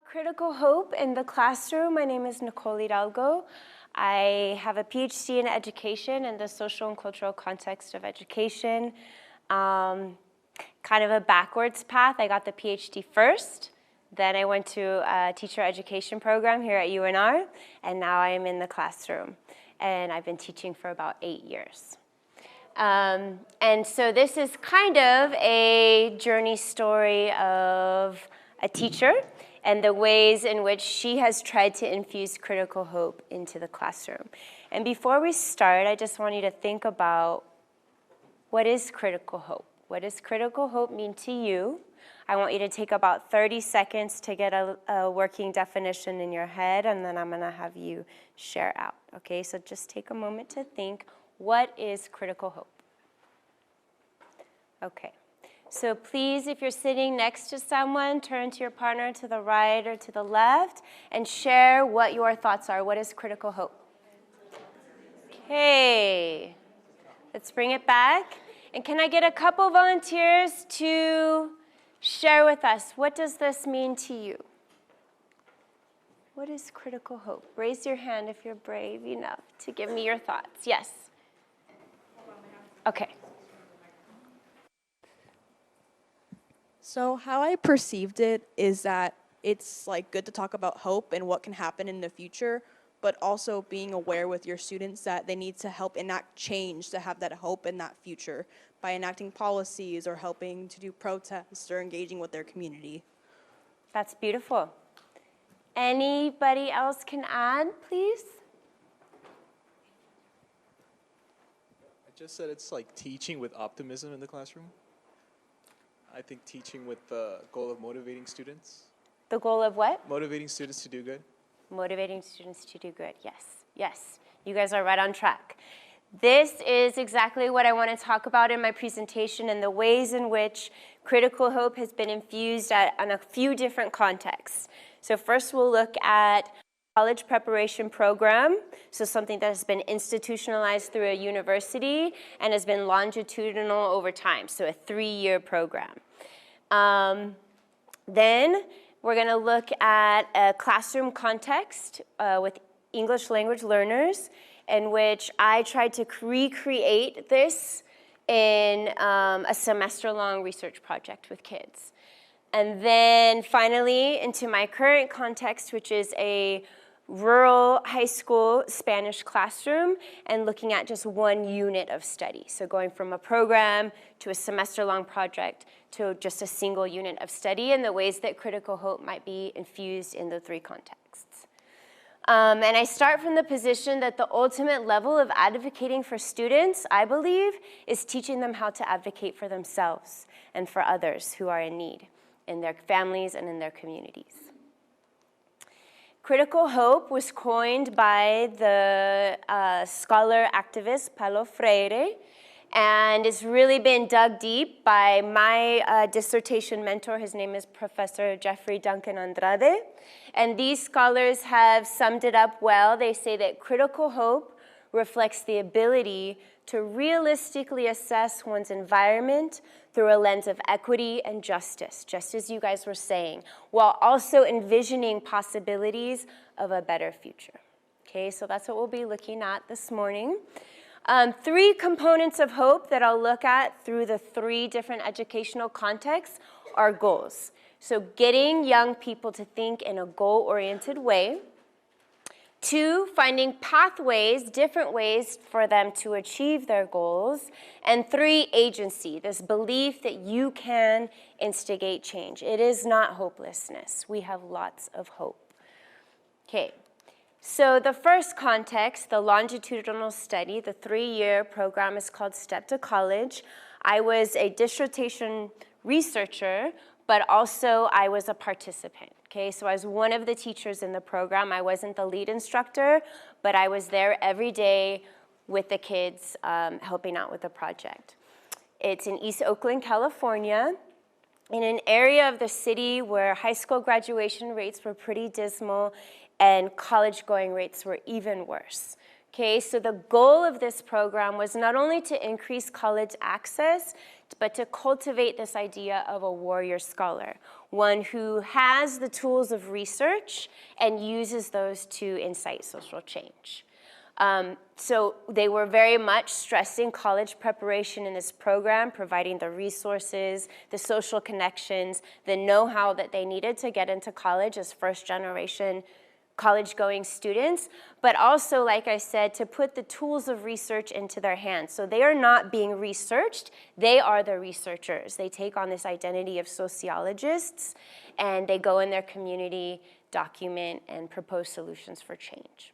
Critical Hope in the Classroom. My name is Nicole Hidalgo. I have a PhD in education and the social and cultural context of education. Kind of a backwards path. I got the PhD first, then I went to a teacher education program here at UNR, and now I am in the classroom. And I've been teaching for about 8 years. And so this is kind of a journey story of a teacher and the ways in which she has tried to infuse critical hope into the classroom. And before we start, I just want you to think about, what is critical hope? What does critical hope mean to you? I want you to take about 30 seconds to get a working definition in your head, and then I'm gonna have you share out, okay? So just take a moment to think, what is critical hope? Okay, so please, if you're sitting next to someone, turn to your partner to the right or to the left and share what your thoughts are. What is critical hope? Okay, let's bring it back. And can I get a couple volunteers to share with us, what does this mean to you? What is critical hope? Raise your hand if you're brave enough to give me your thoughts. Yes? Okay. So how I perceived it is that it's like good to talk about hope and what can happen in the future, but also being aware with your students that they need to help enact change to have that hope in that future by enacting policies or helping to do protests or engaging with their community. That's beautiful. Anybody else can add, please? I just said it's like teaching with optimism in the classroom. I think teaching with the goal of motivating students. The goal of what? Motivating students to do good. Motivating students to do good. Yes, yes. You guys are right on track. This is exactly what I want to talk about in my presentation and the ways in which critical hope has been infused on a few different contexts. So first we'll look at college preparation program, so something that has been institutionalized through a university and has been longitudinal over time, so a 3-year program. Then we're going to look at a classroom context with English language learners, in which I tried to recreate this in a semester-long research project with kids. And then finally, into my current context, which is a rural high school Spanish classroom, and looking at just one unit of study. So going from a program to a semester-long project to just a single unit of study, and the ways that critical hope might be infused in the 3 contexts. And I start from the position that the ultimate level of advocating for students, I believe, is teaching them how to advocate for themselves and for others who are in need, in their families and in their communities. Critical hope was coined by the scholar activist Paulo Freire, and it's really been dug deep by my dissertation mentor. His name is Professor Jeffrey Duncan Andrade. And these scholars have summed it up well. They say that critical hope reflects the ability to realistically assess one's environment through a lens of equity and justice, just as you guys were saying, while also envisioning possibilities of a better future. Okay, so that's what we'll be looking at this morning. 3 components of hope that I'll look at through the 3 different educational contexts are goals. So getting young people to think in a goal-oriented way. 2, finding pathways, different ways for them to achieve their goals. And 3, agency, this belief that you can instigate change. It is not hopelessness. We have lots of hope. Okay. So the first context, the longitudinal study, the 3-year program is called Step to College. I was a dissertation researcher, but also I was a participant. Okay, so I was one of the teachers in the program. I wasn't the lead instructor, but I was there every day with the kids helping out with the project. It's in East Oakland, California, in an area of the city where high school graduation rates were pretty dismal and college-going rates were even worse. Okay, so the goal of this program was not only to increase college access, but to cultivate this idea of a warrior scholar, one who has the tools of research and uses those to incite social change. So they were very much stressing college preparation in this program, providing the resources, the social connections, the know-how that they needed to get into college as first-generation college-going students, but also, like I said, to put the tools of research into their hands. So they are not being researched, they are the researchers. They take on this identity of sociologists, and they go in their community, document, and propose solutions for change.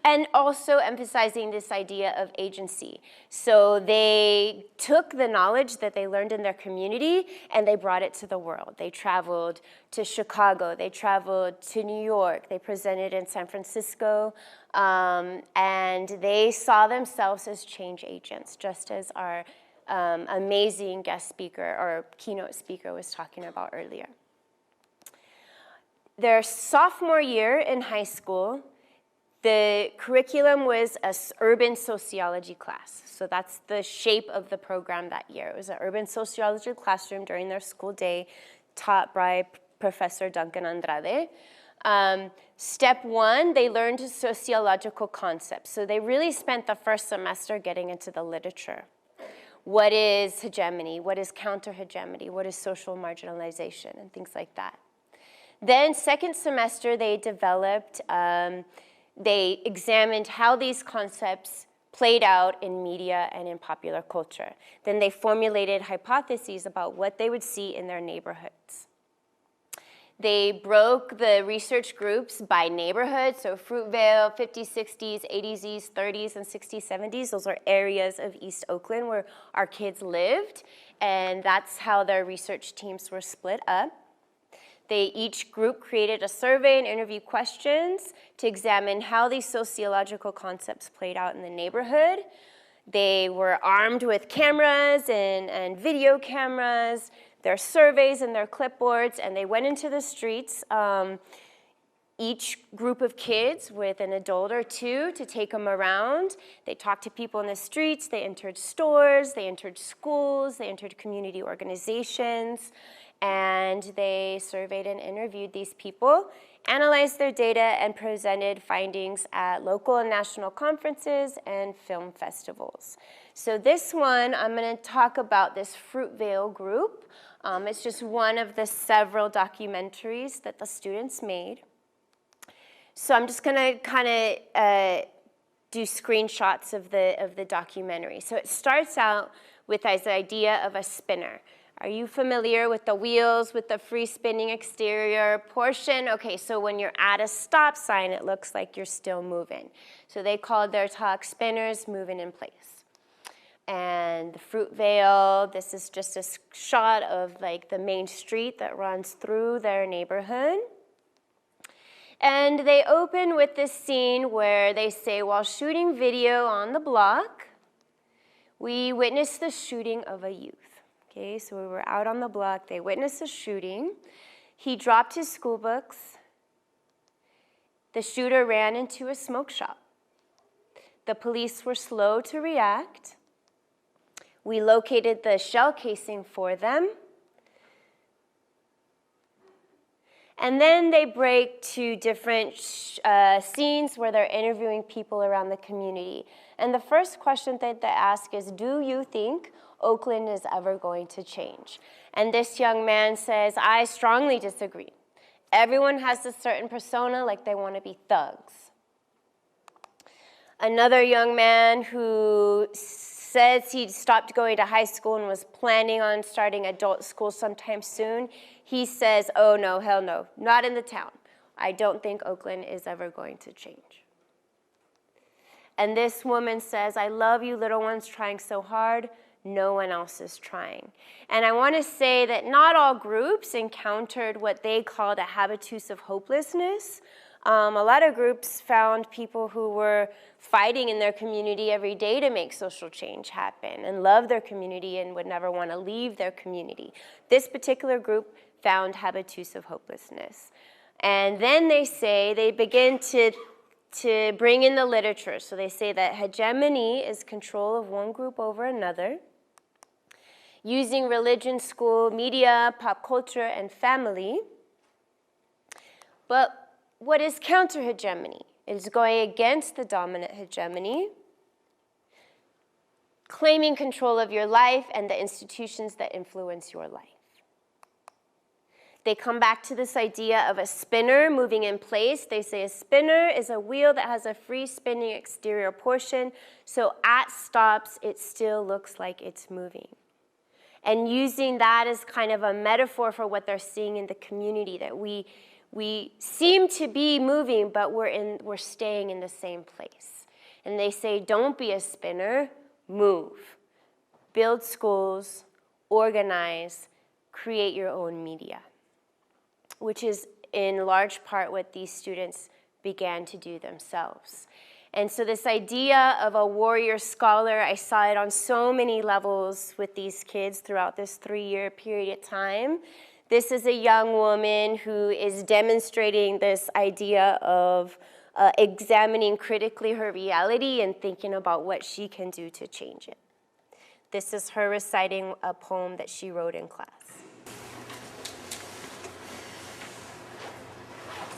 And also emphasizing this idea of agency. So they took the knowledge that they learned in their community and they brought it to the world. They traveled to Chicago, they traveled to New York, they presented in San Francisco, and they saw themselves as change agents, just as our amazing guest speaker or keynote speaker was talking about earlier. Their sophomore year in high school, the curriculum was an urban sociology class. So that's the shape of the program that year. It was an urban sociology classroom during their school day, taught by Professor Duncan Andrade. Step one, they learned sociological concepts. So they really spent the first semester getting into the literature. What is hegemony? What is counter-hegemony? What is social marginalization? And things like that. Then second semester, they developed they examined how these concepts played out in media and in popular culture. Then they formulated hypotheses about what they would see in their neighborhoods. They broke the research groups by neighborhood, so Fruitvale, 50s, 60s, 80s, 30s, and 60s, 70s. Those are areas of East Oakland where our kids lived, and that's how their research teams were split up. Each group created a survey and interviewed questions to examine how these sociological concepts played out in the neighborhood. They were armed with cameras and video cameras, their surveys and their clipboards, and they went into the streets, each group of kids with an adult or two to take them around. They talked to people in the streets, they entered stores, they entered schools, they entered community organizations, and they surveyed and interviewed these people, analyzed their data, and presented findings at local and national conferences and film festivals. So this one, I'm going to talk about this Fruitvale group. It's just one of the several documentaries that the students made. So I'm just going to kind of do screenshots of the documentary. So it starts out with this idea of a spinner. Are you familiar with the wheels, with the free spinning exterior portion? Okay, so when you're at a stop sign, it looks like you're still moving. So they called their talk Spinners Moving in Place. And the Fruitvale, this is just a shot of like the main street that runs through their neighborhood. And they open with this scene where they say, while shooting video on the block, we witnessed the shooting of a youth. Okay, so we were out on the block, they witnessed a shooting. He dropped his school books. The shooter ran into a smoke shop. The police were slow to react. We located the shell casing for them. And then they break to different scenes where they're interviewing people around the community. And the first question that they ask is, do you think Oakland is ever going to change? And this young man says, I strongly disagree. Everyone has a certain persona, like they want to be thugs. Another young man who says he stopped going to high school and was planning on starting adult school sometime soon, he says, oh no, hell no, not in the town. I don't think Oakland is ever going to change. And this woman says, I love you little ones trying so hard, no one else is trying. And I want to say that not all groups encountered what they called a habitus of hopelessness. A lot of groups found people who were fighting in their community every day to make social change happen and love their community and would never want to leave their community. This particular group found habitus of hopelessness. And then they say they begin to to bring in the literature. So they say that hegemony is control of one group over another, using religion, school, media, pop culture, and family. But what is counter-hegemony? It is going against the dominant hegemony, claiming control of your life and the institutions that influence your life. They come back to this idea of a spinner moving in place. They say a spinner is a wheel that has a free spinning exterior portion, so at stops, it still looks like it's moving. And using that as kind of a metaphor for what they're seeing in the community, that we seem to be moving, but we're staying in the same place. And they say, don't be a spinner, move. Build schools, organize, create your own media, which is in large part what these students began to do themselves. And so this idea of a warrior scholar, I saw it on so many levels with these kids throughout this 3-year period of time. This is a young woman who is demonstrating this idea of examining critically her reality and thinking about what she can do to change it. This is her reciting a poem that she wrote in class.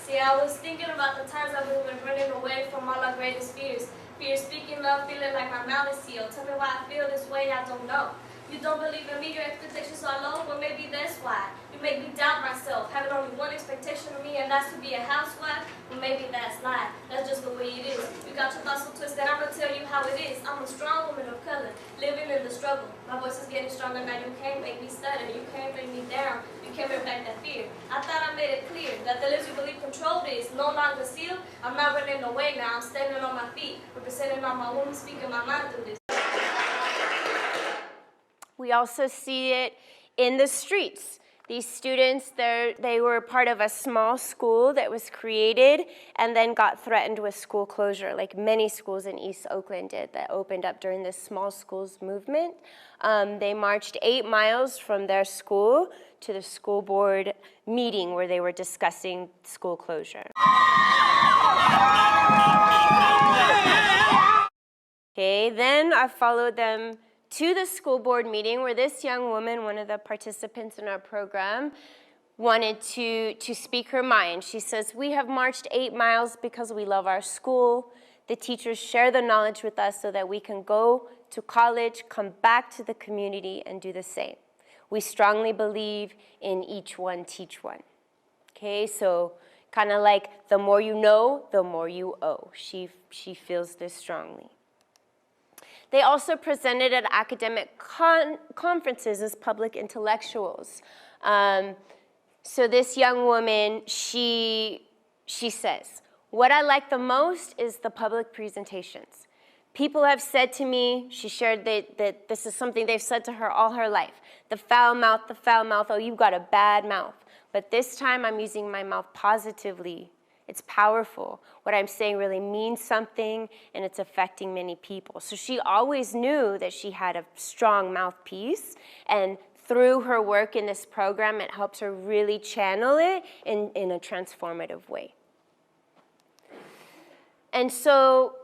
See, I was thinking about the times I've been running away from all our greatest fears. Fear speaking love, feeling like my mouth is sealed. Tell me why I feel this way, I don't know. You don't believe in me, your expectations are low, well maybe that's why. You make me doubt myself, having only one expectation of me, and that's to be a housewife. Well maybe that's life, that's just the way it is. You got your thoughts so twisted, I'm gonna tell you how it is. I'm a strong woman of color, living in the struggle. My voice is getting stronger now, you can't make me stutter, you can't bring me down, you can't bring back that fear. I thought I made it clear that the lives you believe control this, no longer sealed. I'm not running away now, I'm standing on my feet, representing all my women, speaking my mind through this. We also see it in the streets. These students, they were part of a small school that was created and then got threatened with school closure, like many schools in East Oakland did that opened up during this small schools movement. They marched 8 miles from their school to the school board meeting where they were discussing school closure. Okay, then I followed them to the school board meeting where this young woman, one of the participants in our program, wanted to speak her mind. She says, we have marched 8 miles because we love our school. The teachers share the knowledge with us so that we can go to college, come back to the community, and do the same. We strongly believe in each one, teach one. Okay, so kind of like the more you know, the more you owe. She feels this strongly. They also presented at academic conferences as public intellectuals. So this young woman, she says, what I like the most is the public presentations. People have said to me, she shared that this is something they've said to her all her life. The foul mouth, oh, you've got a bad mouth. But this time I'm using my mouth positively. It's powerful. What I'm saying really means something, and it's affecting many people. So she always knew that she had a strong mouthpiece, and through her work in this program, it helps her really channel it in a transformative way. And so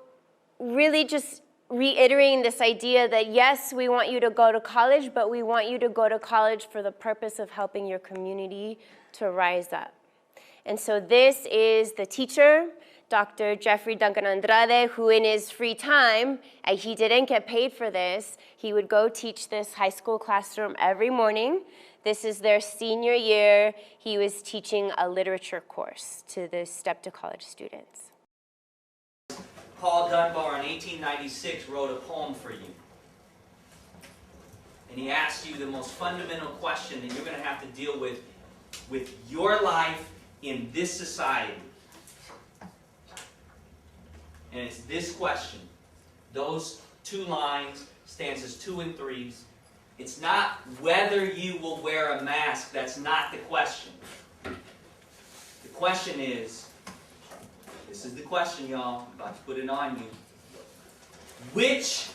really just reiterating this idea that yes, we want you to go to college, but we want you to go to college for the purpose of helping your community to rise up. And so this is the teacher, Dr. Jeffrey Duncan Andrade, who in his free time, he didn't get paid for this, he would go teach this high school classroom every morning. This is their senior year. He was teaching a literature course to the Step to College students. Paul Dunbar in 1896 wrote a poem for you. And he asked you the most fundamental question that you're going to have to deal with your life in this society. And it's this question. Those 2 lines, stanzas 2 and 3. It's not whether you will wear a mask. That's not the question. The question is, this is the question, y'all. I'm about to put it on you. Which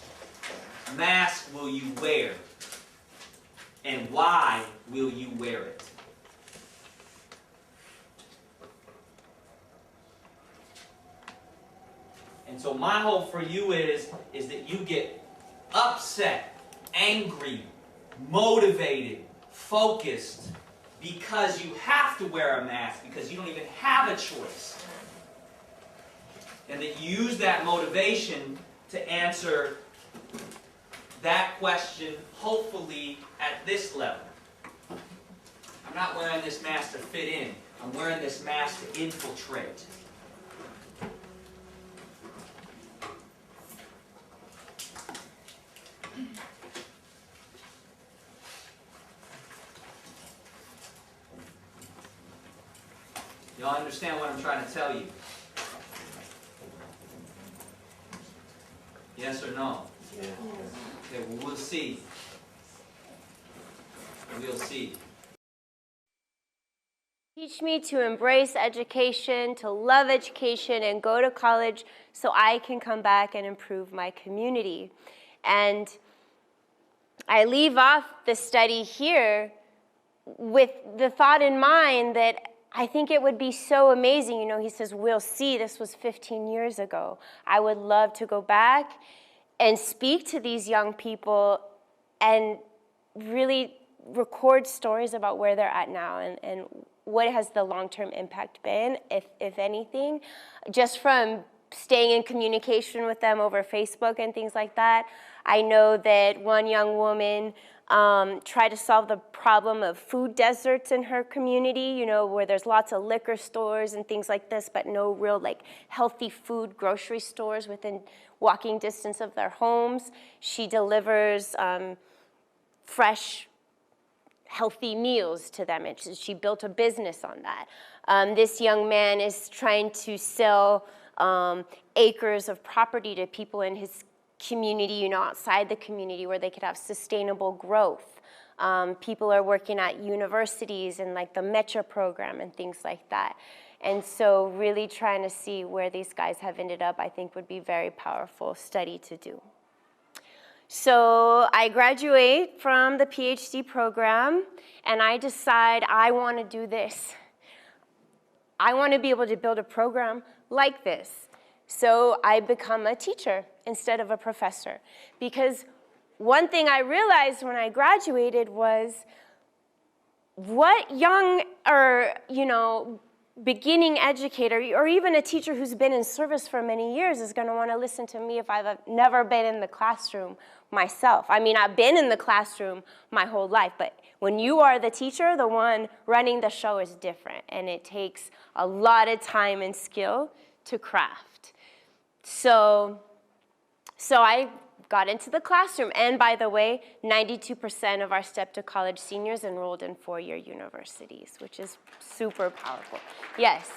mask will you wear? And why will you wear it? so my hope for you is that you get upset, angry, motivated, focused, because you have to wear a mask, because you don't even have a choice. And that you use that motivation to answer that question, hopefully, at this level. I'm not wearing this mask to fit in. I'm wearing this mask to infiltrate. Y'all understand what I'm trying to tell you? Yes or no? Yeah. Okay, well, we'll see. We'll see. Teach me to embrace education, to love education, and go to college so I can come back and improve my community. And I leave off the study here with the thought in mind that I think it would be so amazing. You know, he says, we'll see. This was 15 years ago. I would love to go back and speak to these young people and really record stories about where they're at now and what has the long-term impact been, if anything, just from staying in communication with them over Facebook and things like that. I know that one young woman tried to solve the problem of food deserts in her community, you know, where there's lots of liquor stores and things like this, but no real like healthy food grocery stores within walking distance of their homes. She delivers fresh, healthy meals to them, and she built a business on that. This young man is trying to sell acres of property to people in his community, you know, outside the community where they could have sustainable growth. People are working at universities and like the Metro program and things like that. And so really trying to see where these guys have ended up, I think would be a very powerful study to do. So I graduate from the PhD program and I decide I want to do this. I want to be able to build a program like this. So I become a teacher instead of a professor. Because one thing I realized when I graduated was what young or, you know, beginning educator or even a teacher who's been in service for many years is going to want to listen to me if I've never been in the classroom myself. I mean, I've been in the classroom my whole life, but when you are the teacher, the one running the show is different, and it takes a lot of time and skill to craft. So I got into the classroom, and by the way, 92% of our Step to College seniors enrolled in four-year universities, which is super powerful. Yes,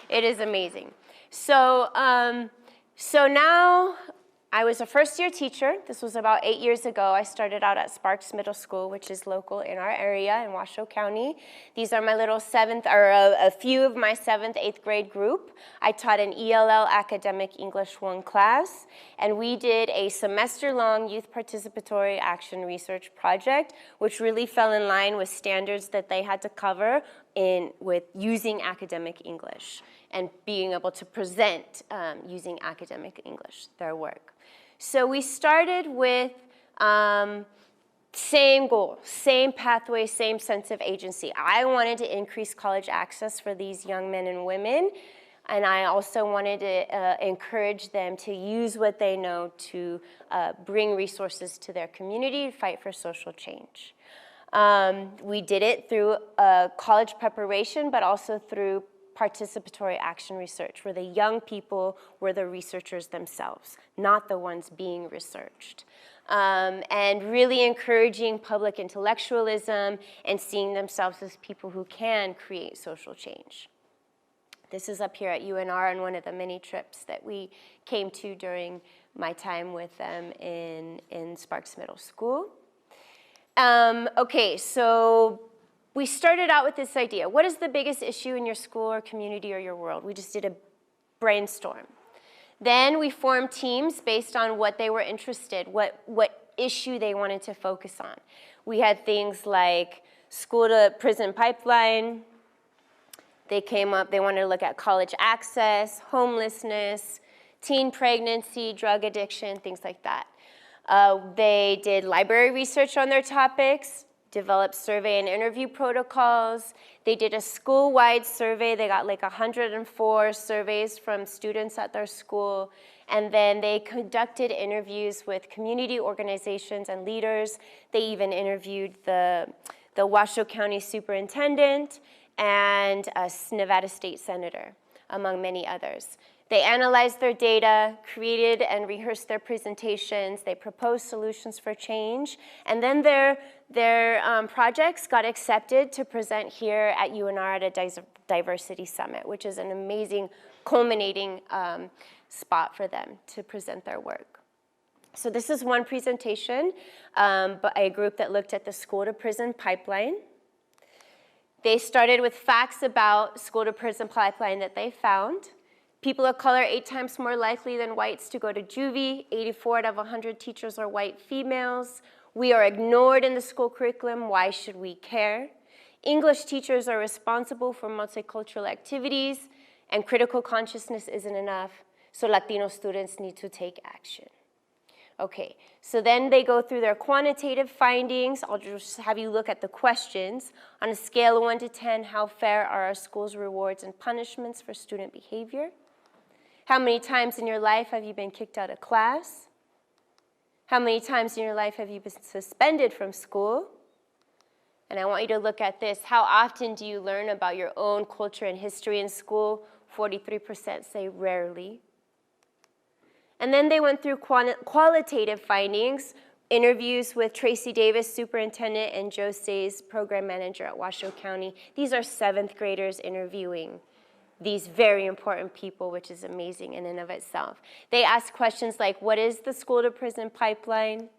it is amazing. So now I was a first-year teacher. This was about 8 years ago. I started out at Sparks Middle School, which is local in our area in Washoe County. These are my little a few of my 7th, 8th grade group. I taught an ELL Academic English 1 class, and we did a semester-long youth participatory action research project, which really fell in line with standards that they had to cover with using academic English and being able to present using academic English, their work. So we started with same goal, same pathway, same sense of agency. I wanted to increase college access for these young men and women, and I also wanted to encourage them to use what they know to bring resources to their community to fight for social change. We did it through college preparation, but also through participatory action research, where the young people were the researchers themselves, not the ones being researched. And really encouraging public intellectualism and seeing themselves as people who can create social change. This is up here at UNR on one of the many trips that we came to during my time with them in Sparks Middle School. Okay, so we started out with this idea. What is the biggest issue in your school or community or your world? We just did a brainstorm. Then we formed teams based on what they were interested, what issue they wanted to focus on. We had things like school to prison pipeline. They came up, they wanted to look at college access, homelessness, teen pregnancy, drug addiction, things like that. They did library research on their topics, developed survey and interview protocols. They did a school-wide survey. They got like 104 surveys from students at their school. And then they conducted interviews with community organizations and leaders. They even interviewed the Washoe County Superintendent and a Nevada State Senator, among many others. They analyzed their data, created and rehearsed their presentations. They proposed solutions for change. And then their projects got accepted to present here at UNR at a diversity summit, which is an amazing culminating spot for them to present their work. So this is one presentation by a group that looked at the school-to-prison pipeline. They started with facts about school-to-prison pipeline that they found. People of color 8 times more likely than whites to go to juvie. 84 out of 100 teachers are white females. We are ignored in the school curriculum. Why should we care? English teachers are responsible for multicultural activities, and critical consciousness isn't enough, so Latino students need to take action. Okay, so then they go through their quantitative findings. I'll just have you look at the questions. On a scale of 1 to 10, how fair are our schools' rewards and punishments for student behavior? How many times in your life have you been kicked out of class? How many times in your life have you been suspended from school? And I want you to look at this. How often do you learn about your own culture and history in school? 43% say rarely. And then they went through qualitative findings, interviews with Tracy Davis, superintendent, and Joe Sayes, program manager at Washoe County. These are 7th graders interviewing these very important people, which is amazing in and of itself. They asked questions like, what is the school-to-prison pipeline?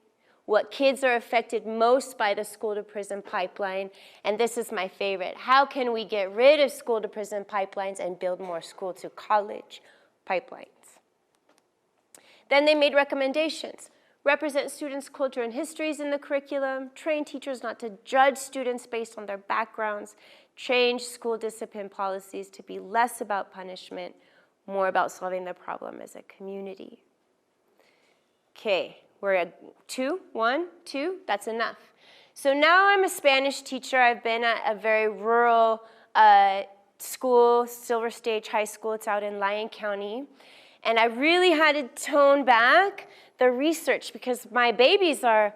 What kids are affected most by the school-to-prison pipeline? And this is my favorite. How can we get rid of school-to-prison pipelines and build more school-to-college pipelines? Then they made recommendations. Represent students' culture and histories in the curriculum, train teachers not to judge students based on their backgrounds, change school discipline policies to be less about punishment, more about solving the problem as a community. Okay, we're at 2, 1, 2, that's enough. So now I'm a Spanish teacher. I've been at a very rural school, Silver Stage High School. It's out in Lyon County. And I really had to tone back the research because my babies are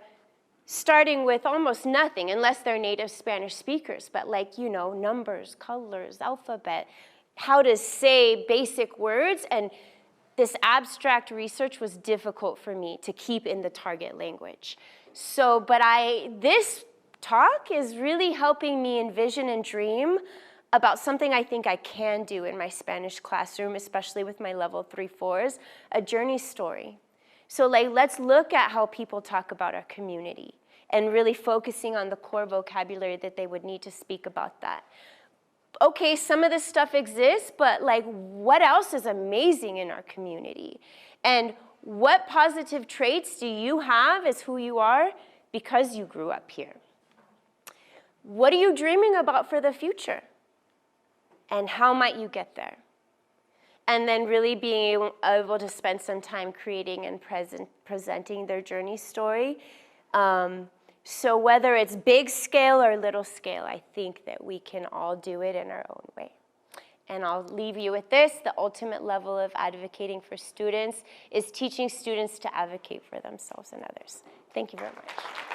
starting with almost nothing unless they're native Spanish speakers, but like, you know, numbers, colors, alphabet, how to say basic words, and this abstract research was difficult for me to keep in the target language. So, but this talk is really helping me envision and dream about something I think I can do in my Spanish classroom, especially with my level 3-4s, a journey story. So like, let's look at how people talk about our community and really focusing on the core vocabulary that they would need to speak about that. Okay, some of this stuff exists, but like, what else is amazing in our community? And what positive traits do you have as who you are because you grew up here? What are you dreaming about for the future? And how might you get there? And then really being able to spend some time creating and presenting their journey story. So whether it's big scale or little scale, I think that we can all do it in our own way. And I'll leave you with this. The ultimate level of advocating for students is teaching students to advocate for themselves and others. Thank you very much.